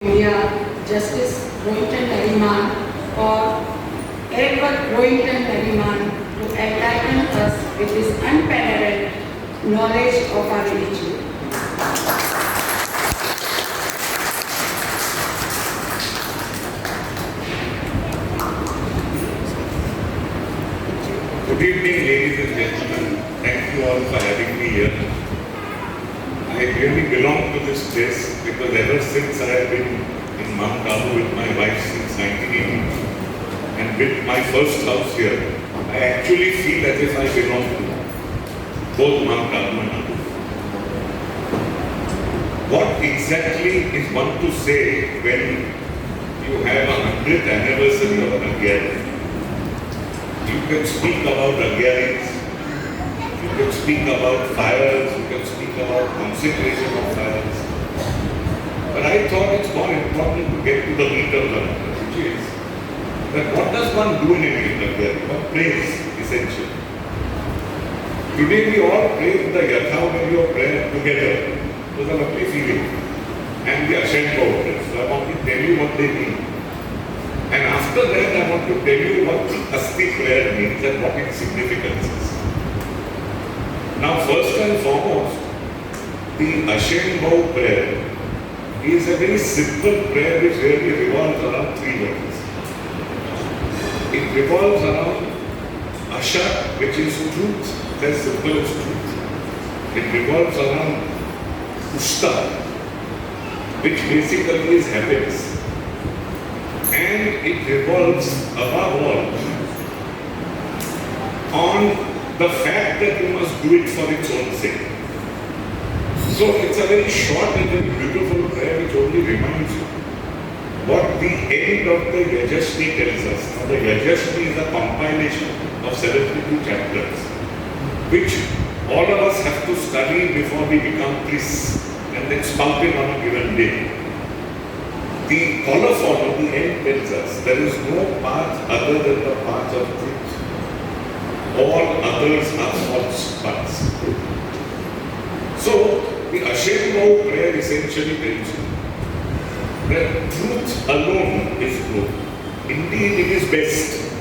India, Justice Rohinton Nariman, or Edward Rohinton Nariman to enlighten us with his unparalleled knowledge of our religion. Good evening, ladies and gentlemen. Thank you all for having me here. I really belong to this place because ever since I have been in Mount Abu with my wife since 1980 and built my first house here, I actually feel as if I belong to both Mount Abu and Abu. What exactly is one to say when you have a 100th anniversary of an Agyari? You can speak about Agyaris, you can speak about fires, you can speak about consecration of fires. But I thought it's more important to get to the meat of the matter, which is that what does one do in an Agyari? One prays, essentially. Today we all pray the Yathavamyo prayer together. It was a lovely feeling. And the Ashenko prayer. So I want to tell you what they mean. And after that, I want to tell you what the Kusti prayer means and what its significance is. Now, first and foremost, the Ashenko prayer is a very simple prayer which really revolves around three words. It revolves around Asha, which is truth, as simple as truth. It revolves around Kusta, which basically is happiness. And it revolves above all on the fact that you must do it for its own sake. So it's a very short and very beautiful prayer which only reminds you what the end of the Yajashni tells us. Now, the Yajashni is a compilation of 72 chapters which all of us have to study before we become priests and then spout it on a given day. The colophon of the end tells us there is no path other than the path of truth. All others are false paths. So, the Ashenko prayer essentially tells you that truth alone is good. Indeed, it is best.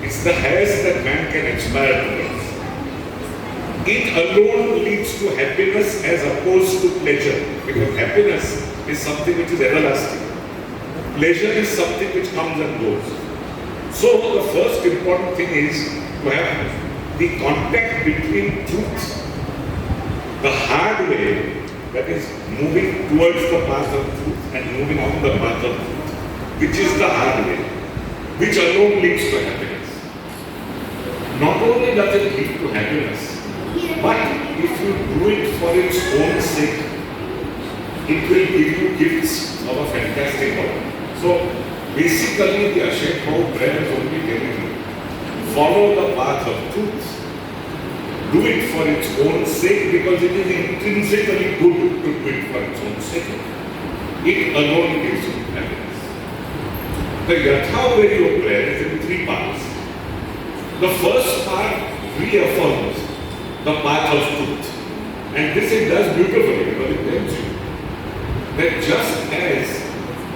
It's the highest that man can aspire towards. It alone leads to happiness as opposed to pleasure, because happiness is something which is everlasting. Pleasure is something which comes and goes. So the first important thing is to have the contact between truth, the hard way, that is moving towards the path of truth and moving on the path of truth, which is the hard way, which alone leads to happiness. Not only does it lead to happiness, but if you do it for its own sake, it will give you gifts of a fantastic order. So, basically the Ashenko prayer is only telling you, follow the path of truth. Do it for its own sake because it is intrinsically good to do it for its own sake. It alone gives you happiness. The Yathavamyo prayer is in three parts. The first part reaffirms the path of truth. And this it does beautifully because it tells you that just as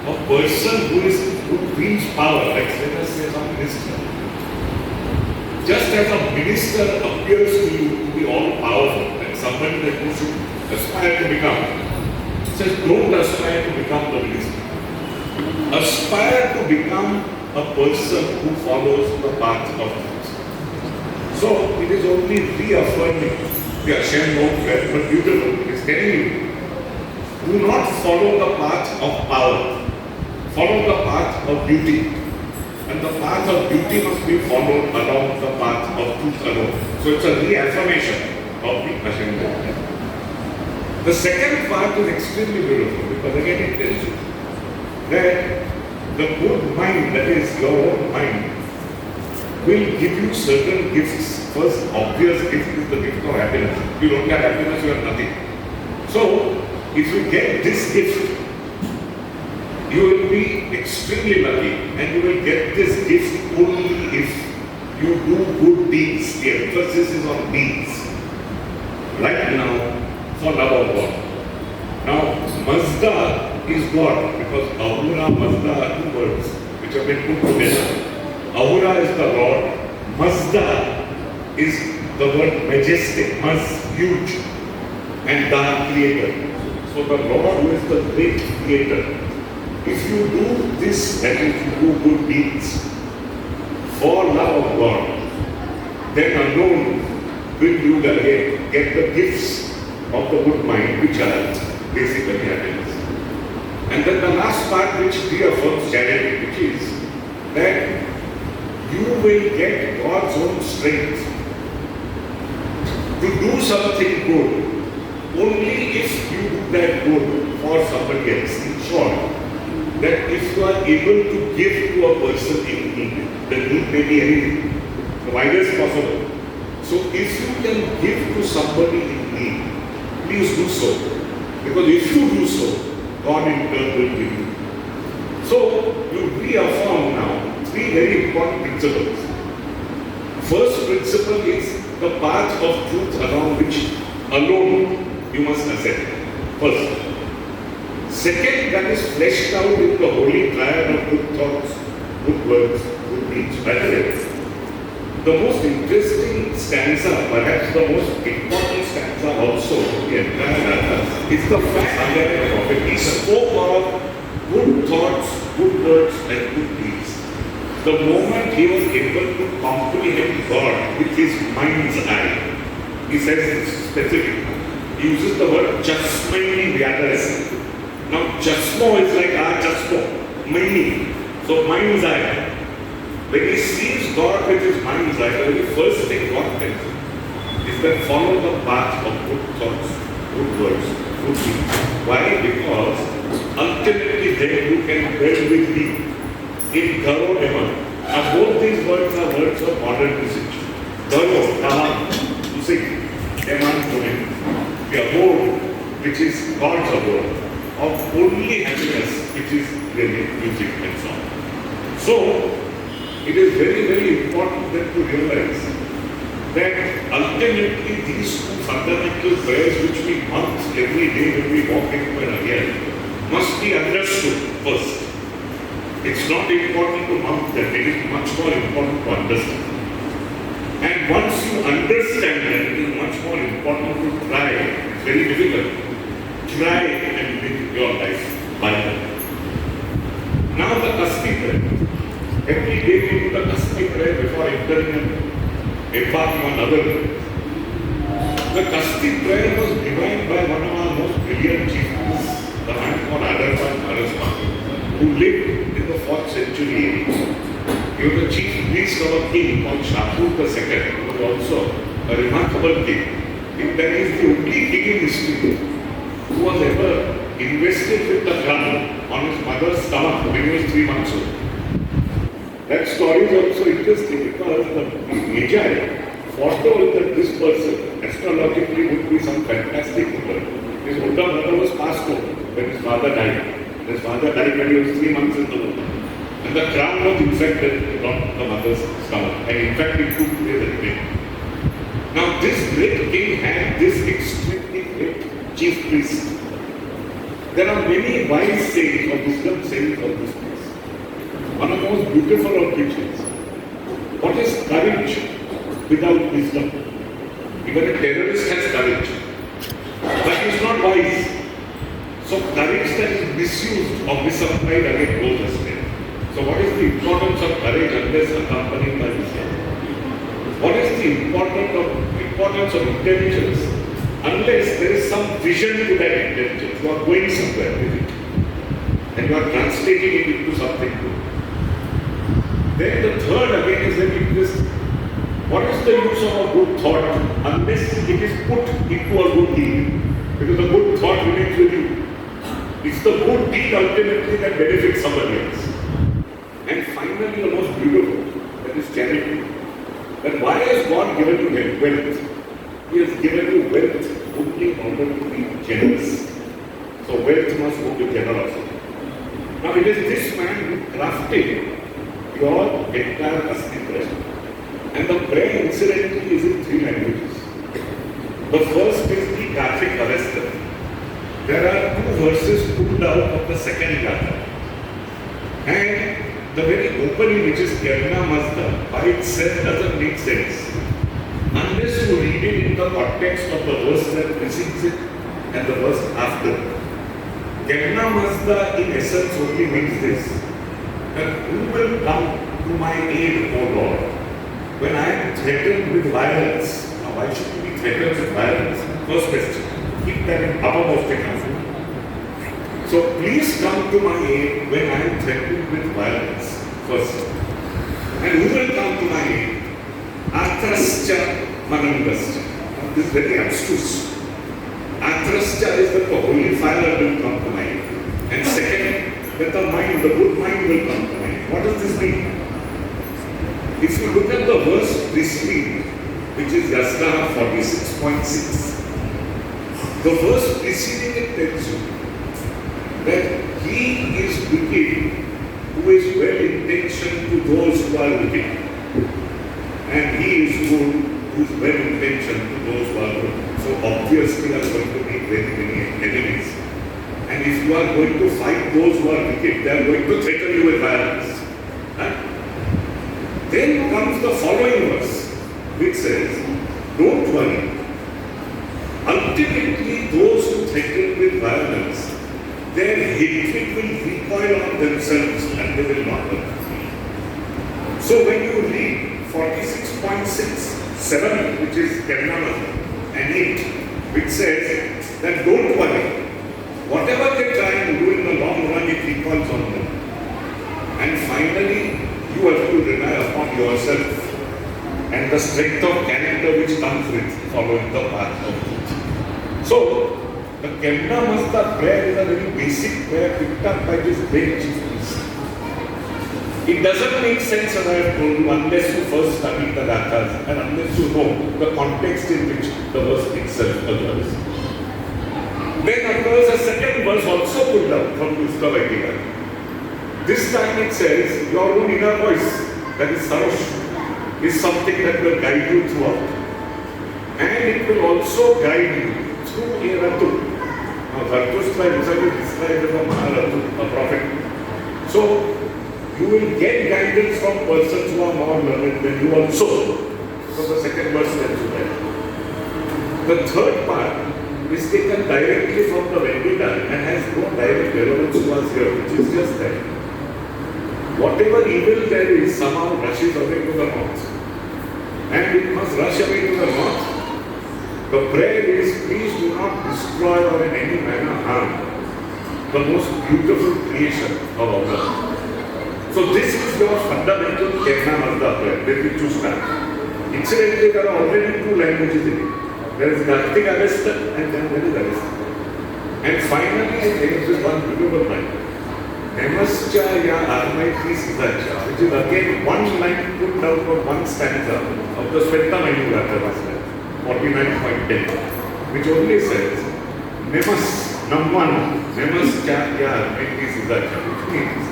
a person who wields power, like let us say some minister, just as a minister appears to you to be all powerful and somebody that you should aspire to become, it says don't aspire to become the minister. Aspire to become a person who follows the path of truth. So it is only reaffirming the Ashenko prayer, but beautiful. It is telling you, do not follow the path of power. Follow the path of beauty. And the path of beauty must be followed along the path of truth alone. So it's a reaffirmation of the Ashenko. The second part is extremely beautiful because again it tells you that the good mind, that is your own mind, will give you certain gifts. First obvious gift is the gift of happiness. If you don't have happiness, you have nothing. So, if you get this gift, you will be extremely lucky and you will get this gift only if you do good deeds. The emphasis is on deeds. Right now, for love of God. Now, Mazda is God, because Ahura, Mazda are two words which have been put together. Ahura is the Lord, Mazda is the word majestic, Maz, huge, and Da, creator. So the Lord who is the great creator, if you do this, that is, you do good deeds for love of God, then alone will you again get the gifts of the good mind, which are basically happiness. And then the last part which reaffirms charity, which is that you will get God's own strength to do something good only if you do that good for somebody else. In short, that if you are able to give to a person in need, the need may be anything, the widest possible. So if you can give to somebody in need, please do so. Because if you do so, God in turn will give you. So you reaffirm now three very important principles. First principle is the path of truth along which alone you must ascend. First. Second, that is fleshed out in the holy triad of good thoughts, good words, good deeds. By the way, the most interesting stanza, perhaps the most important stanza also in the entire Raga, is the fact that the prophet, he spoke of good thoughts, good words, and good deeds. The moment he was able to comprehend God with his mind's eye, he says this specific. He uses the word jasmaini vyadaras. Now jasmo is like jasmo, maini. So mind's eye. When he sees God with his mind's eye, the very first thing God tells him is that follow the path of good thoughts, good words, good deeds. Why? Because ultimately then you can dwell with me in Garo Eman. Now both these words are words of modern usage. Garo, Raman, you see, Eman, Purim. The abode, which is God's abode, of only happiness, which is really music and song. So, it is very, very important that to realize that ultimately these two fundamental prayers which we mount every day when we walk into an arena must be understood first. It's not important to mount them, it is much more important to understand. And once you understand them, it is much more important to try. It's very difficult. Try and live your life by them. Now the Kusti prayer. Every day we do the Kusti prayer before entering and embarking on other prayers. The Kusti prayer was divined by one of our most brilliant chief priests, the man called Adarpan Narasman, who lived in the 4th century AD. He was the chief priest of a king called Shapur II, who was also a remarkable king. That is the only king in history who was ever invested with the crown on his mother's stomach when he was 3 months old. That story is also interesting because the Magi foretold that this person astrologically would be some fantastic ruler. His older brother was passed over when his father died. His father died when he was 3 months in the womb. And the crown was infected from the mother's stomach. And in fact, it took place at great. Now, this great king had this extremely great chief priest. There are many wise sayings or wisdom sayings of this priest. One of the most beautiful of which is, what is courage without wisdom? Even a terrorist has courage, but he is not wise. So courage that is misused or misapplied again goes astray. So what is the importance of courage unless accompanied by wisdom? What is the importance of intelligence unless there is some vision to that intelligence? You are going somewhere with it and you are translating it into something good. Then the third again is that it is, what is the use of a good thought unless it is put into a good deed? Because the good thought remains with you. It's the good deed ultimately that benefits somebody else. And finally, the most beautiful, that is charity. Then why has God given you wealth? He has given you wealth only in order to be generous. So wealth must go to generosity. Now it is this man who crafted your entire Kusti prayer. And the prayer incidentally is in 3 languages. The first is the Karthik Avesta. there are two verses pulled out of the second gatha. And the very opening, which is Gyana Mazda, by itself doesn't make sense. Unless you read it in the context of the verse that precedes it and the verse after. Gyana Mazda in essence only means this, that who will come to my aid, O Lord, when I am threatened with violence? Now why should you be threatened with violence? First question. Keep that in uppermost account. So please come to my aid when I am threatened with violence. First. And who will come to my aid? Atrascha manangascha. This is very abstruse. Atrascha is that the holy fire will come to my aid. And second, that the mind, the good mind will come to my aid. What does this mean? If you look at the verse preceding, which is Yasna 46.6, the verse preceding it tells you that he is wicked who is well intentioned to those who are wicked, and he is good who is well intentioned to those who are good. So obviously you are going to make very many enemies. And if you are going to fight those who are wicked, they are going to threaten you with violence. Huh? Then comes the following verse, which says, don't worry. Ultimately, those who threaten with violence, their hatred will recoil on themselves and they will not hurt. So when you read 46.6, 7, which is Gyana, and 8, which says that don't worry, whatever they try and do in the long run, it recoils on them. And finally, you have to rely upon yourself and the strength of character which comes with following the path of truth. So, the Gyana Mazda prayer is a very basic prayer picked up by this great chief priest. It doesn't make sense, as I have told you, unless you first study the gathas and unless you know the context in which the verse itself occurs. Then occurs a second verse also pulled out from Kusta Vaidika. This time it says, your own inner voice, that is Sarosh, is something that will guide you throughout. And it will also guide you through a Ratu. Now, Zartustra is described as a Maharatu, a prophet. So, you will get guidance from persons who are more learned than you also. So, the second verse tells you that. The third part is taken directly from the Vedanta and has no direct relevance to us here, which is just that. Whatever evil there is somehow rushes away to the north. And it must rush away to the north. The prayer is, please do not destroy or in any manner harm the most beautiful creation of Allah. So this is your fundamental Gyana Mazda prayer. Let me choose that. Incidentally, there are already two languages in it. There is Gartik Avesta and then there is Avesta. And finally, there is this one beautiful line. Namascha ya Armaiti Siddhacha, which is again one line put down from one stanza of the Sveta Mayugatha, 49.10, which only says, Nemas Nammana, Namascha ya Armaiti Siddhacha, which means,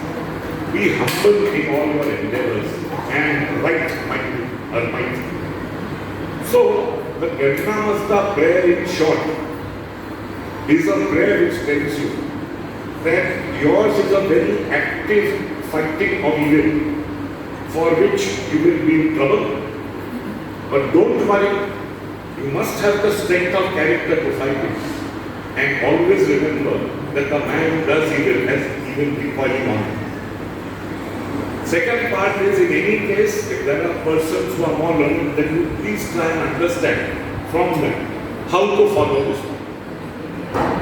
be humble in all your endeavors and right-minded, Almighty. So, the Gyana Mazda prayer in short is a prayer which tells you that yours is a very active fighting of evil for which you will be in trouble. But don't worry, you must have the strength of character to fight it. And always remember that the man who does evil has evil recoiling on him. Second part is, in any case, if there are persons who are more learned, then you please try and understand from them how to follow this one.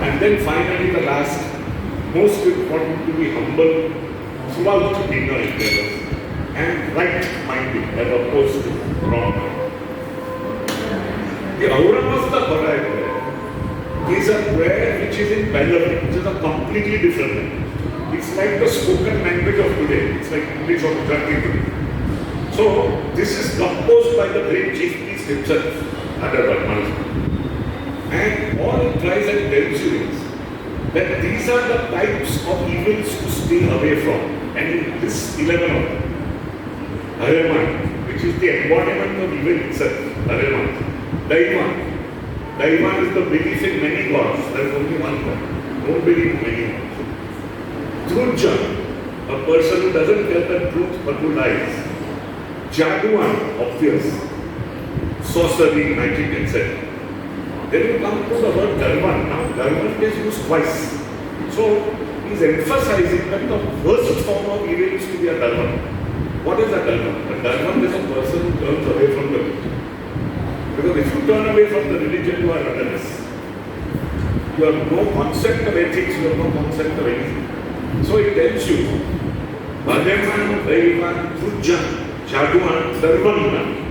And then finally the last, most important, to be humble throughout inner endeavors and right-minded as opposed to wrong. The Auramasta prayer is a prayer which is in Pallavi, which is a completely different language. It's like the spoken language of today. It's like English or Gujarati today. So, this is composed by the great chief priest himself, Adar. And all it tries and tells you is that these are the types of evils to stay away from. And in this 11 of them, Nariman, which is the embodiment of evil itself, Nariman. Daivan is the belief in many gods, there is only one God. don't believe anyone. Dhurjan, a person who doesn't tell the truth but who lies. Jaduan, obvious. Sorcery, magic, etc. Then you come to the word Dharman. Now, Dharman is used twice. So, he's emphasizing that the worst form of evil is to be a Dharman. What is a Dharman? A Dharman is a person who turns away from the religion. Because if you turn away from the religion, you are rudderless. You have no concept of ethics, you have no concept of anything. So it tells you, Bhajaman, Daivan, Dhurjan, Jaduan, Dharman.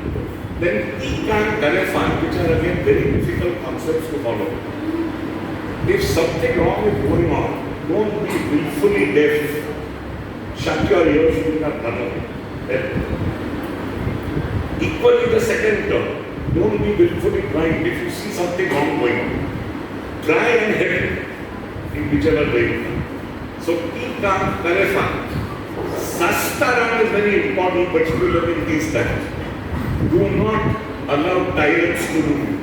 Then Ikan, Kalefan, which are again very difficult concepts to follow. If something wrong is going on, don't be willfully deaf. Shut your ears to the run away. Equally the second term, don't be willfully blind if you see something wrong going on. Try and help in whichever way. So Ikan, Kalefan. Sastaran is very important, particularly in these times. Do not allow tyrants to rule you.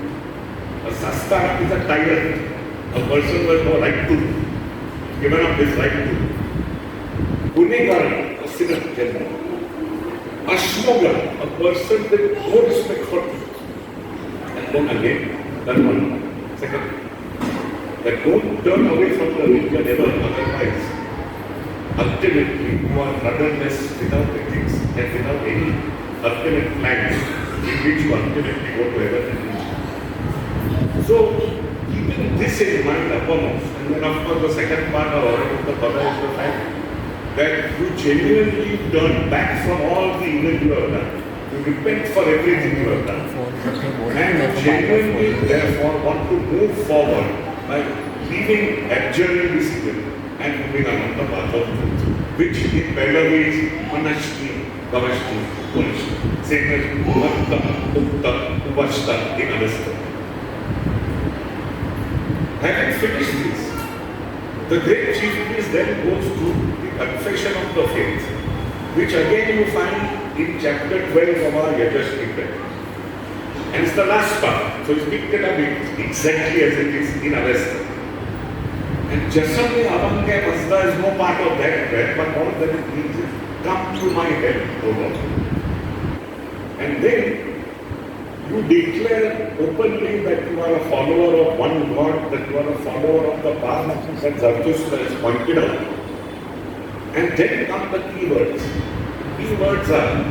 A Sastara is a tyrant, a person who has no right to, given up his right to. Gunegar, a sinner general. Ashmoga, a person with no respect for truth. And then again, that one. Second, that don't turn away from the religion ever, otherwise, ultimately you are rudderless without ethics and without any ultimate plans in which you ultimately go to heaven and reach. So, keeping this in mind uppermost, and then of course the second part of the Pada is the fact that you genuinely turn back from all the evil you have done. You repent for everything you have done. And genuinely therefore want to move forward by leaving abjuring this evil and moving on the path of truth, which in Pallavi is Manashti, Gavashti, Punishti. Same as Uvatta, Utta, Uvashta in Avesta. Having finished this, the great chief priest then goes to the confession of the faith, which again you find in chapter 12 of our Yajashtika. And it's the last part, so it's picked it up exactly as it is in Avesta. And Jasami Avange Mazda is no part of that prayer, but all that it means is, come to my help, O Lord. And then you declare openly that you are a follower of one God, that you are a follower of the path that Zarathustra has pointed out. And then come the key words. Key words are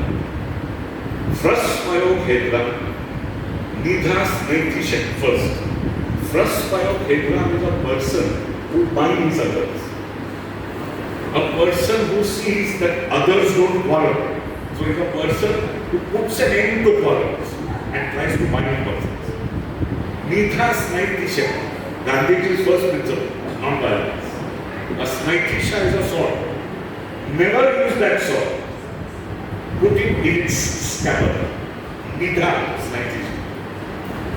Frasmayogedram, Nidhas Naitishan first. Frasmayogedram is a person who binds others. A person who sees that others don't quarrel. So it's a person who puts an end to quarrels and tries to bind persons. Nidhas Naitisha, Gandhiji's first principle, non-violence. A Snaitisha is a sword. Never use that sword. Put it in its scabbard. Nidha Snaitisha.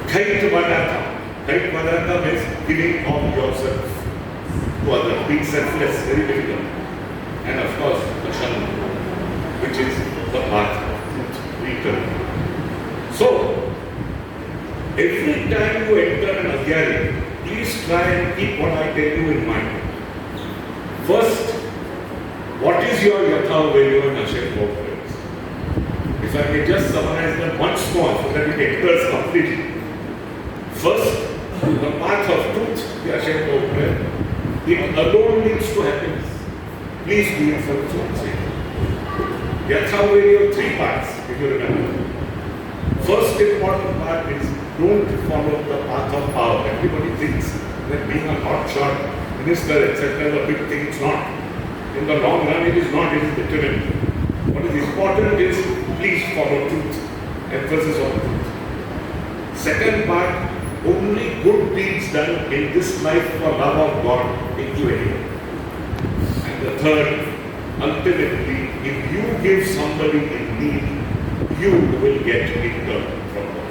Khait Vadatha. Khait Vadatha means giving of yourself to others, being selfless, very difficult. And of course, the Shanam, which is the path of truth, return. So, every time you enter an adhyaya, please try and keep what I tell you in mind. First, what is your Yatha value and Hashem prayers? If I may just summarize them once more so that it enters completely. First, the path of truth, the Hashem prayer. It alone leads to happiness. Please do it for its own sake. Yatha value of three parts, if you remember. First important part is don't follow the path of power. Everybody thinks that being a hotshot minister, etc. is a big thing. It's not. In the long run, it is not. It is determined. What is important is please follow truth. Emphasis on truth. Second part, only good deeds done in this life for love of God into anyone. And the third, ultimately, if you give somebody in need, you will get return from them.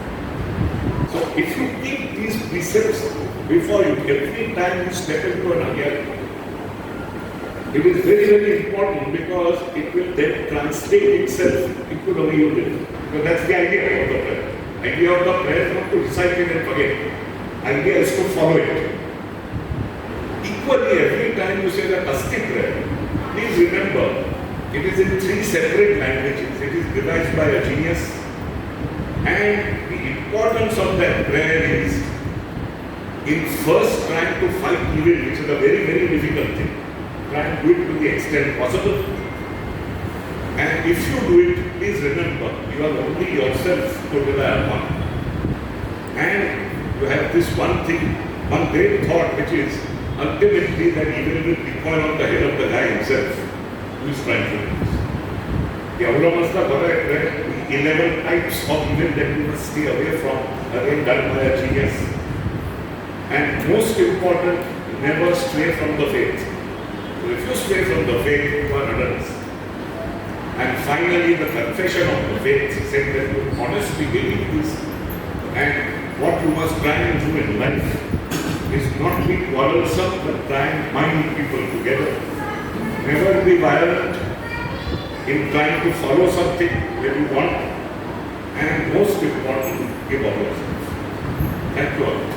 So if you keep these precepts before you, every time you step into an adhyaya, it is very, very important because it will then translate itself into the way you live. Because that's the idea of the prayer. Idea of the prayer is not to recite it and forget. Idea is to follow it. equally, every time you say the Kusti prayer, please remember, it is in 3 separate languages. It is devised by a genius. And the importance of that prayer is in first trying to fight evil, which is a very, very difficult thing. Try and do it to the extent possible. And if you do it, please remember, you are only yourself to rely upon. And you have this one thing, one great thought, which is ultimately that evil will recoil on the head of the guy himself who is trying to do this. The Auramasta Bhara read the 11 types of evil that you must stay away from, again done by a genius. And most important, never stray from the faith. So if you stray from the faith, you are adults. And finally, the confession of the faith said that you honestly believe this. And what you must try and do in life is not be quarrelsome, but try and bind people together. Never be violent in trying to follow something that you want. And most important, give up yourself. Thank you all.